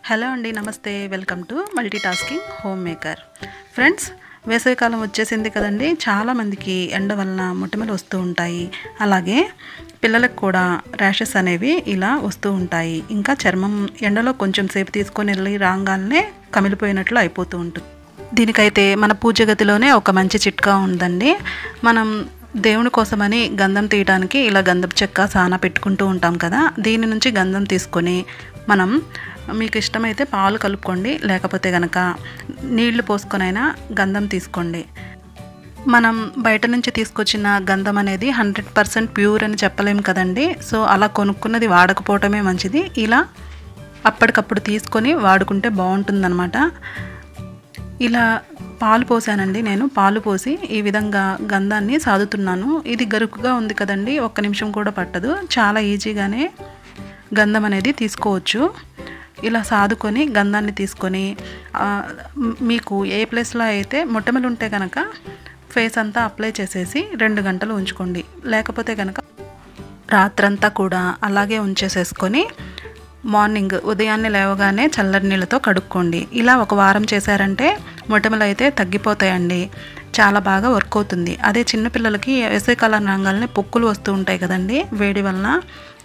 Hello అండి, నమస్తే. Welcome to multitasking home maker. Friends, వేసవికాలం వచ్చేసింది కదండి. చాలామందికి ఎండ వలన మొటిమలు వస్తూ ఉంటాయి. అలాగే పిల్లలకు కూడా ర్యాషెస్ అనేవి ఇలా వస్తూ ఉంటాయి. ఇంకా చర్మం ఎండలో కొంచెం సేపు తీసుకొని వెళ్ళి రాగానే కమిలిపోయినట్లు అయిపోతూ ఉంటుంది. దీనికైతే మన పూజ గదిలోనే ఒక మంచి చిట్కా ఉందండి. మనం దేవుని కోసమని గంధం తీయడానికి ఇలా గంధపు చెక్క సానా పెట్టుకుంటూ ఉంటాం కదా. దీని నుంచి గంధం తీసుకొని మనం మీకు ఇష్టమైతే పాలు కలుపుకోండి, లేకపోతే కనుక నీళ్లు పోసుకొనైనా గంధం తీసుకోండి. మనం బయట నుంచి తీసుకొచ్చిన గంధం అనేది 100% ప్యూర్ అని చెప్పలేము కదండి. సో అలా కొనుక్కున్నది వాడకపోవటమే మంచిది. ఇలా అప్పటికప్పుడు తీసుకొని వాడుకుంటే బాగుంటుందన్నమాట. ఇలా పాలు పోసానండి. నేను పాలు పోసి ఈ విధంగా గంధాన్ని సాదుతున్నాను. ఇది గరుకుగా ఉంది కదండి, ఒక్క నిమిషం కూడా పట్టదు. చాలా ఈజీగానే గంధం అనేది తీసుకోవచ్చు. ఇలా సాదుకొని గంధాన్ని తీసుకొని మీకు ఏ ప్లేస్లో అయితే మొటిమలు ఉంటే కనుక ఫేస్ అంతా అప్లై చేసేసి 2 గంటలు ఉంచుకోండి. లేకపోతే కనుక రాత్రంతా కూడా అలాగే ఉంచేసేసుకొని మార్నింగ్ ఉదయాన్నే లేవగానే చల్లటి నీళ్ళతో కడుక్కోండి. ఇలా ఒక వారం చేశారంటే మొటిమలు అయితే తగ్గిపోతాయండి. చాలా బాగా వర్క్ అవుతుంది. అదే చిన్నపిల్లలకి వేసవికాలం రాగానే పొక్కులు వస్తూ ఉంటాయి కదండి వేడి వలన,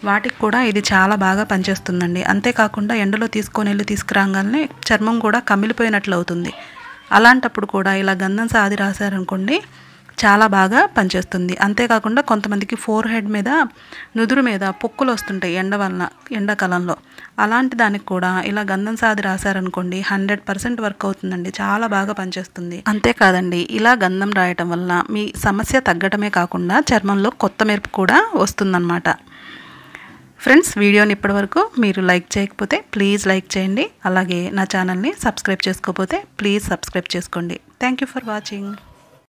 వాటికి కూడా ఇది చాలా బాగా పనిచేస్తుందండి. అంతేకాకుండా ఎండలో తీసుకొని వెళ్ళి తీసుకురాగానే చర్మం కూడా కమిలిపోయినట్లు అవుతుంది. అలాంటప్పుడు కూడా ఇలా గంధం సాది రాశారనుకోండి, చాలా బాగా పనిచేస్తుంది. అంతేకాకుండా కొంతమందికి ఫోర్ హెడ్ మీద, నుదురు మీద పొక్కులు వస్తుంటాయి ఎండాకాలంలో. అలాంటి దానికి కూడా ఇలా గంధం సాది రాశారనుకోండి 100% వర్క్ అవుతుందండి. చాలా బాగా పనిచేస్తుంది. అంతేకాదండి, ఇలా గంధం రాయటం వల్ల మీ సమస్య తగ్గటమే కాకుండా చర్మంలో కొత్త మెరుపు కూడా వస్తుందన్నమాట. ఫ్రెండ్స్, వీడియోని ఇప్పటివరకు మీరు లైక్ చేయకపోతే ప్లీజ్ లైక్ చేయండి. అలాగే నా ఛానల్ని సబ్స్క్రైబ్ చేసుకోకపోతే ప్లీజ్ సబ్స్క్రైబ్ చేసుకోండి. Thank you for watching.